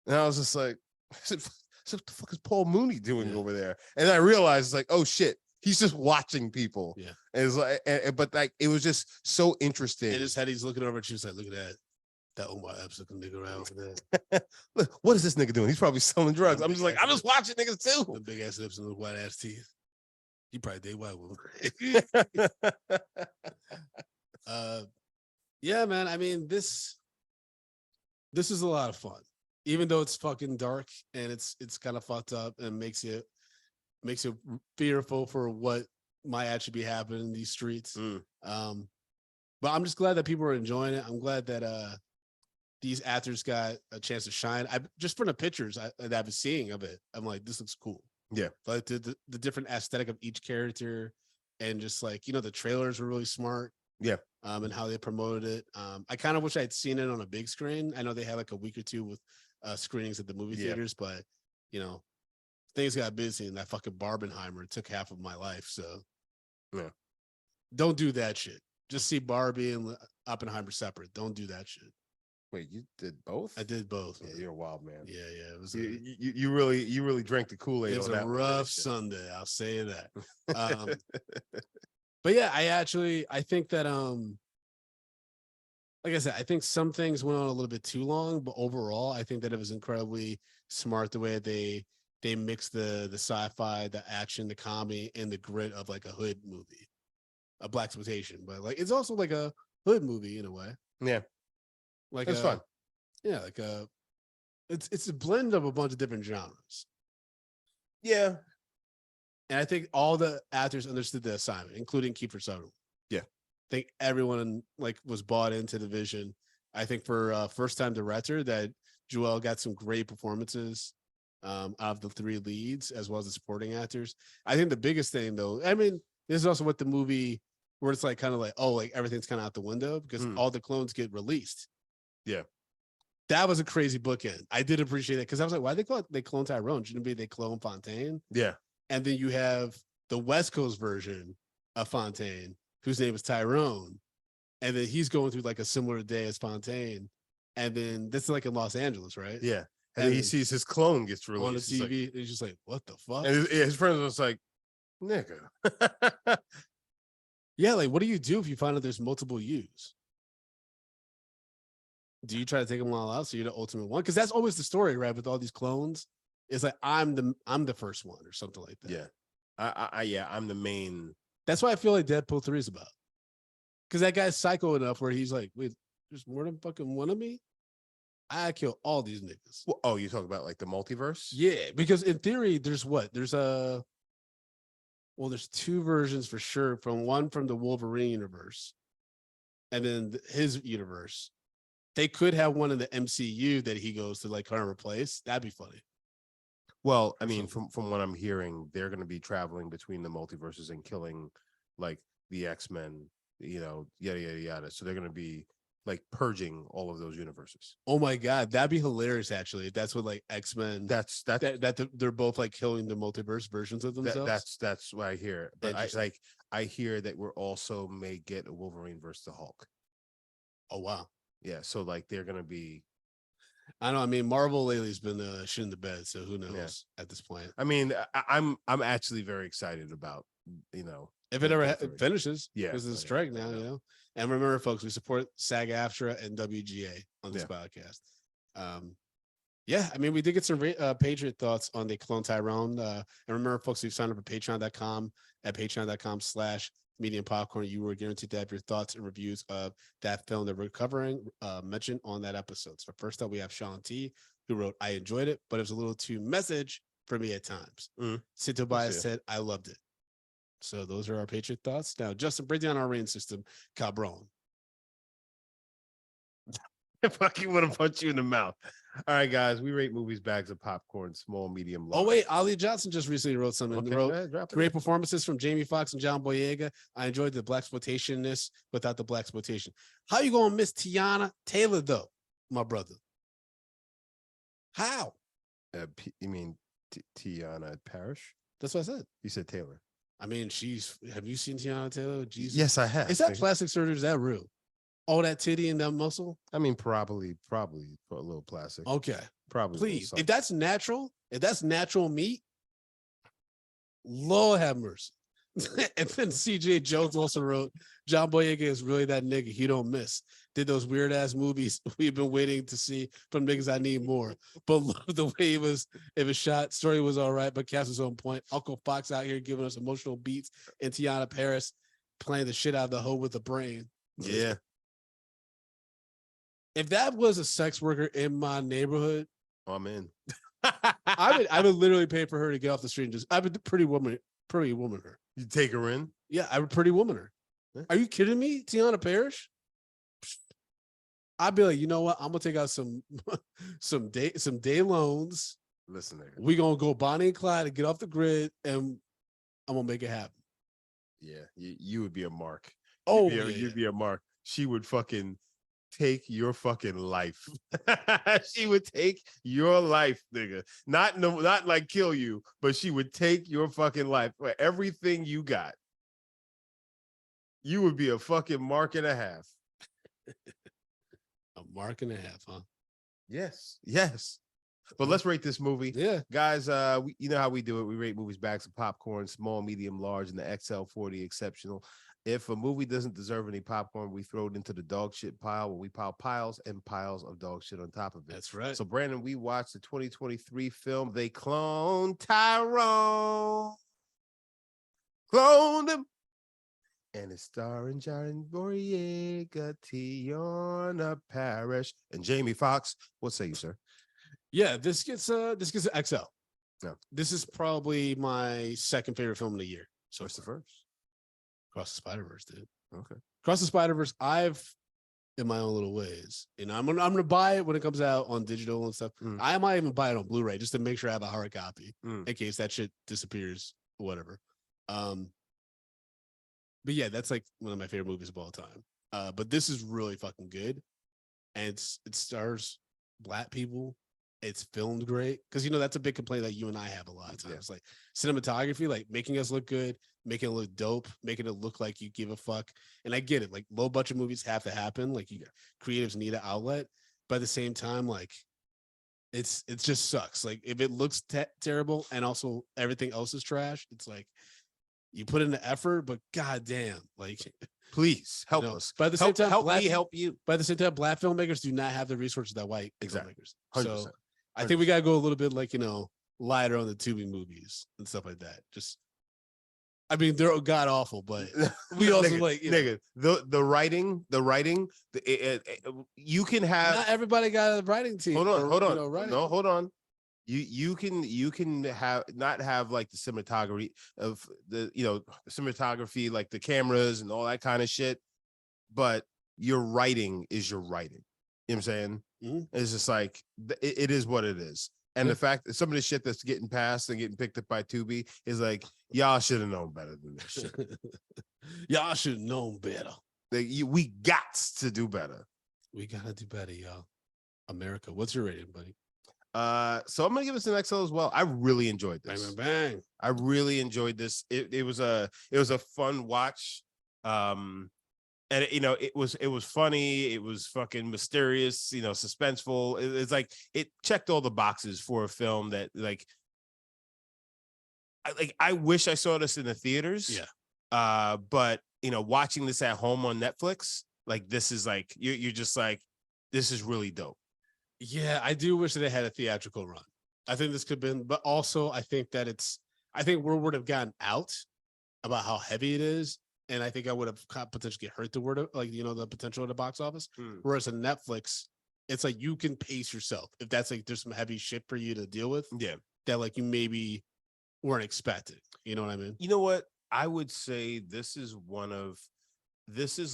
And I was just like, what the fuck is Paul Mooney doing over there? And I realized, like, oh shit, he's just watching people. Yeah. And it's like, but like, it was just so interesting. In his head, he's looking over at you. He's like, look at that Omar Epps looking nigga around over there. Look, what is this nigga doing? He's probably selling drugs. I'm just like, I'm just watching niggas too. The big ass lips and the white ass teeth. He probably date white woman. Yeah, man. I mean, this is a lot of fun, even though it's fucking dark and it's kind of fucked up and makes you fearful for what might actually be happening in these streets. But I'm just glad that people are enjoying it. I'm glad that these actors got a chance to shine. I just from the pictures that I've been seeing of it, I'm like, this looks cool. Yeah, like the different aesthetic of each character, and just like the trailers were really smart. Yeah, and how they promoted it. I kind of wish I'd seen it on a big screen. I know they had like a week or two with screenings at the movie theaters, but things got busy, and that fucking Barbenheimer took half of my life. So yeah, don't do that shit. Just see Barbie and Oppenheimer separate. Don't do that shit. Wait, you did both? I did both. Yeah, you're a wild man. Yeah. It was you really drank the Kool-Aid. It was a rough Sunday. I'll say that. But yeah, I think that like I said, I think some things went on a little bit too long, but overall, I think that it was incredibly smart the way they mixed the sci-fi, the action, the comedy, and the grit of like a hood movie, a blaxploitation, but like it's also like a hood movie in a way. Yeah, like it's fun. Yeah, like it's a blend of a bunch of different genres. Yeah. And I think all the actors understood the assignment, including Kiefer Sutherland. Yeah. I think everyone like was bought into the vision. I think for first time director that Joel got some great performances out of the three leads as well as the supporting actors. I think the biggest thing though, I mean, this is also what the movie where it's like kind of like, oh, like everything's kind of out the window because all the clones get released. Yeah. That was a crazy bookend. I did appreciate it because I was like, why they clone Tyrone? Shouldn't it be they clone Fontaine? Yeah. And then you have the West Coast version of Fontaine, whose name is Tyrone. And then he's going through like a similar day as Fontaine. And then this is like in Los Angeles, right? Yeah. And then he sees his clone gets released on the TV. Like, he's just like, what the fuck? And his friends was like, nigga. Yeah, like what do you do if you find out there's multiple yous? Do you try to take them all out so you're the ultimate one? Because that's always the story, right? With all these clones. It's like I'm the first one or something like that. Yeah. I'm the main. That's why I feel like Deadpool 3 is about. Because that guy's psycho enough where he's like, wait, there's more than fucking one of me? I kill all these niggas. Well, oh, you talk about like the multiverse? Yeah, because in theory, there's what? There's there's two versions for sure. From the Wolverine universe, and then his universe. They could have one in the MCU that he goes to like kind of replace. That'd be funny. Well, I mean, from what I'm hearing, they're going to be traveling between the multiverses and killing like the X-Men, yada yada yada. So they're going to be like purging all of those universes. Oh my god, that'd be hilarious. Actually, if that's what like X-Men. They're both like killing the multiverse versions of themselves. That's what I hear. But I hear that we're also may get a Wolverine versus the Hulk. Oh wow. Yeah, so like they're gonna be. I know. I mean, Marvel lately's been shit in the bed, so who knows at this point. I mean, I'm actually very excited about if it ever finishes, yeah, because of the strike now, And remember, folks, we support SAG-AFTRA and WGA on this podcast. Yeah, I mean, we did get some Patriot thoughts on the Cloned Tyrone. And remember, folks, we've signed up at patreon.com at patreon.com/medium popcorn. You were guaranteed to have your thoughts and reviews of that film that we're covering mentioned on that episode. So first up, we have Sean T, who wrote, I enjoyed it, but it was a little too message for me at times. Sid Tobias said, I loved it. So those are our Patriot thoughts. Now, Justin, break down our rating system, Cabron. I fucking want to punch you in the mouth. All right, guys, we rate movies bags of popcorn, small, medium, large. Oh, wait, Ali Johnson just recently wrote something. Okay, he wrote, great performances from Jamie Foxx and John Boyega. I enjoyed the blaxploitationness without the blaxploitation. How you going to miss Tiana Taylor, though, my brother? How? You mean Tiana Parrish? That's what I said. You said Taylor. I mean, have you seen Tiana Taylor? Jesus. Yes, I have. Is that plastic surgery? Is that real? All that titty and that muscle? I mean, probably for a little plastic. Okay. Probably. Please. If that's natural meat, Lord have mercy. And then CJ Jones also wrote, John Boyega is really that nigga he don't miss. Did those weird ass movies we've been waiting to see from niggas I need more. But love the way it was shot. Story was all right, but cast was on point. Uncle Fox out here giving us emotional beats, and Tiana Paris playing the shit out of the hoe with a brain. Yeah. If that was a sex worker in my neighborhood, I'm in. I would literally pay for her to get off the street and just I would pretty woman her. You take her in? Yeah, I would pretty woman her. Yeah. Are you kidding me? Tiana Parrish? I'd be like, you know what? I'm gonna take out some day loans. Listen, we gonna go Bonnie and Clyde and get off the grid, and I'm gonna make it happen. Yeah, you would be a mark. You'd be a mark. She would fucking take your fucking life. She would take your life, nigga. Not like kill you, but she would take your fucking life for everything you got. You would be a fucking mark and a half. A mark and a half, huh? Yes. But let's rate this movie. Yeah. Guys, you know how we do it. We rate movies bags of popcorn, small, medium, large, and the XL40 exceptional. If a movie doesn't deserve any popcorn, we throw it into the dog shit pile where we pile piles and piles of dog shit on top of it. That's right. So, Brandon, we watched the 2023 film, They Cloned Tyrone. Cloned him. And it's starring John Boyega, Tiana Parrish, and Jamie Foxx. What say you, sir? Yeah, this gets an XL. Yeah. This is probably my second favorite film of the year. So what's the first? Cross the Spider-Verse, dude. Okay. Cross the Spider-Verse, I've in my own little ways. I'm gonna buy it when it comes out on digital and stuff. I might even buy it on Blu-ray just to make sure I have a hard copy in case that shit disappears, whatever. But yeah, that's like one of my favorite movies of all time. But this is really fucking good. And it stars Black people. It's filmed great. Because, that's a big complaint that you and I have a lot of times. Yeah. Like cinematography, like making us look good, making it look dope, making it look like you give a fuck. And I get it. Like low budget movies have to happen. Like creatives need an outlet. But at the same time, like it just sucks. Like if it looks terrible and also everything else is trash, it's like, you put in the effort, but goddamn, like, please help us. By the same time, help me help you. By the same time, Black filmmakers do not have the resources that white filmmakers. 100%. So I think we gotta go a little bit like lighter on the tubing movies and stuff like that. Just I mean, they're god awful, but we also nigga, like nigga. The writing. You can have. Not everybody got a writing team. Hold on. Writing. No, hold on. You can have not have like the cinematography of the cinematography, like the cameras and all that kind of shit, but your writing is your writing. You know what I'm saying? Mm-hmm. It's just like it is what it is. And the fact that some of the shit that's getting passed and getting picked up by Tubi is like, y'all should have known better than this shit. Y'all should have known better. We got to do better. We gotta do better, y'all. America, what's your rating, buddy? So I'm gonna give this an XL as well. I really enjoyed this. Bang, bang, bang. I really enjoyed this. It was a fun watch. And it was funny. It was fucking mysterious. Suspenseful. It's like it checked all the boxes for a film that I wish I saw this in the theaters. Yeah. But watching this at home on Netflix, like this is like you're just like, this is really dope. Yeah, I do wish that it had a theatrical run. I think this could have been, but also I think word would have gotten out about how heavy it is. And I think I would have potentially hurt the word of the potential of the box office. Whereas in Netflix, it's like you can pace yourself. If that's like there's some heavy shit for you to deal with, that like you maybe weren't expecting. You know what I mean? You know what? I would say this is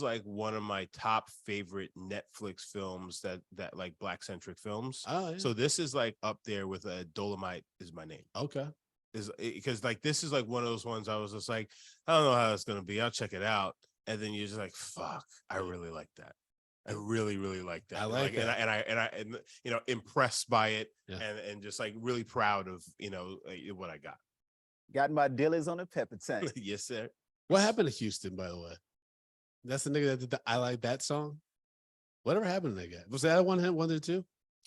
like one of my top favorite Netflix films that like Black centric films. Oh, yeah. So this is like up there with Dolomite Is My Name. Okay. Is because like this is like one of those ones I was just like, I don't know how it's gonna be. I'll check it out. And then you're just like, fuck, I really like that. I really, really like that. I like that. And impressed by it and just like really proud of what I got. Got my dillies on a pepper tank. Yes, sir. What happened to Houston, by the way? That's the nigga that did the I Like That song. Whatever happened to that guy? Was that a one hit wonder too?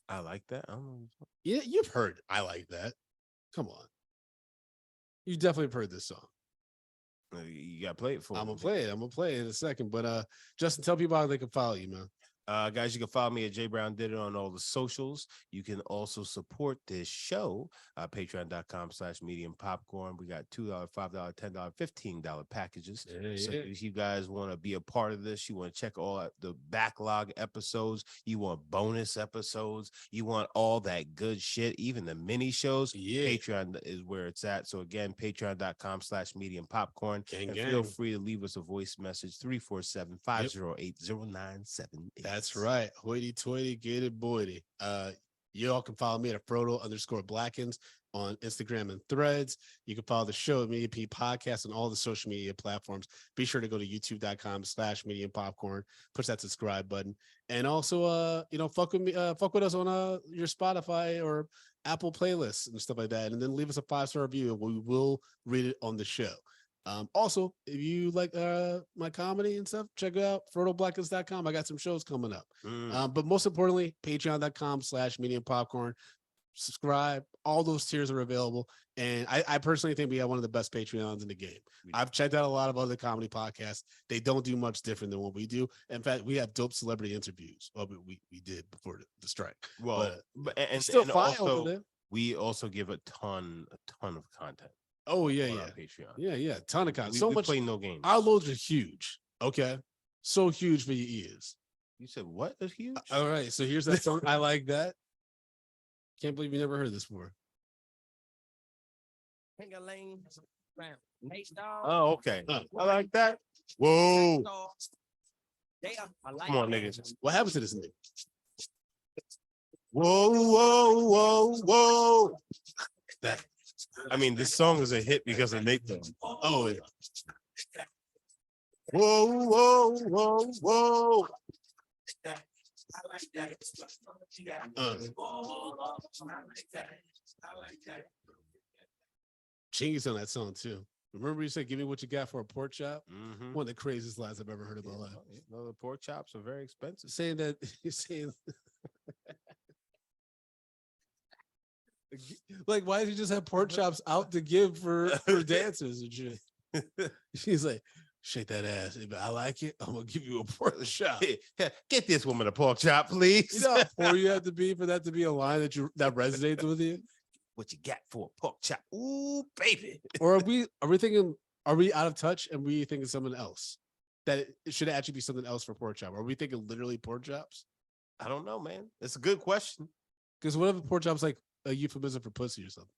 I like that. I don't know. Yeah, you've heard I Like That. Come on. You definitely have heard this song. You got to play it for me. I'm gonna play it in a second. But Justin, tell people how they can follow you, man. Guys, you can follow me at J Brown Did It on all the socials. You can also support this show, patreon.com/medium popcorn. We got $2, $5, $10, $15 packages. So if you guys want to be a part of this, you want to check all the backlog episodes, you want bonus episodes, you want all that good shit, even the mini shows. Patreon is where it's at. So again, patreon.com/medium popcorn. And feel free to leave us a voice message 347-508-0978. That's right. Hoity-toity, get it, boydy. You all can follow me at Frodo_Blackens on Instagram and Threads. You can follow the show at Media P Podcast on all the social media platforms. Be sure to go to youtube.com/medium popcorn. Push that subscribe button. And also, fuck with us on your Spotify or Apple playlists and stuff like that. And then leave us a 5-star review. We will read it on the show. Also, if you like my comedy and stuff, check it out, FrodoBlackens.com. I got some shows coming up. But most importantly, patreon.com/medium popcorn. Subscribe. All those tiers are available. And I personally think we have one of the best Patreons in the game. I've checked out a lot of other comedy podcasts. They don't do much different than what we do. In fact, we have dope celebrity interviews. Well, we did before the strike. Well, and still and fine also, over there. We also give a ton of content. Oh, yeah. Patreon. Yeah. Ton of content. We So much. Play no games. Our loads are huge. Okay. So huge for your ears. You said what is huge? All right. So here's that song. I Like That. Can't believe you never heard this before. Oh, okay. I like that. Whoa. Come on, niggas. What happens to this nigga? Whoa. That. I mean, this song is a hit because of Nate though. Oh, yeah. Whoa. Chingy's on that song too. Remember you said, "Give me what you got for a pork chop"? Mm-hmm. One of the craziest lines I've ever heard in my life. The pork chops are very expensive. Saying that you're saying, like, why did you just have pork chops out to give for dancers and shit? She's like, shake that ass. If I like it, I'm gonna give you a pork chop. Get this woman a pork chop, please. You know how poor you have to be for that to be a line that resonates with you? What you got for a pork chop? Ooh, baby. Or are we thinking Are we out of touch and we thinking something else? That it should actually be something else for pork chop? Are we thinking literally pork chops? I don't know, man. It's a good question. Because what if pork chop's like a euphemism for pussy or something?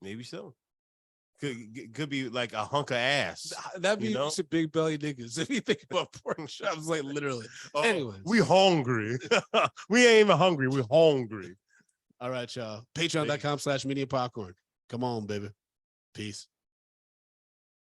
Maybe so. Could be like a hunk of ass. That'd be You know? some big belly niggas if you think about pork chops, like literally. Oh, Anyways, we hungry. We ain't even hungry. We hungry. all right, y'all. Patreon.com/media popcorn. Come on, baby. Peace.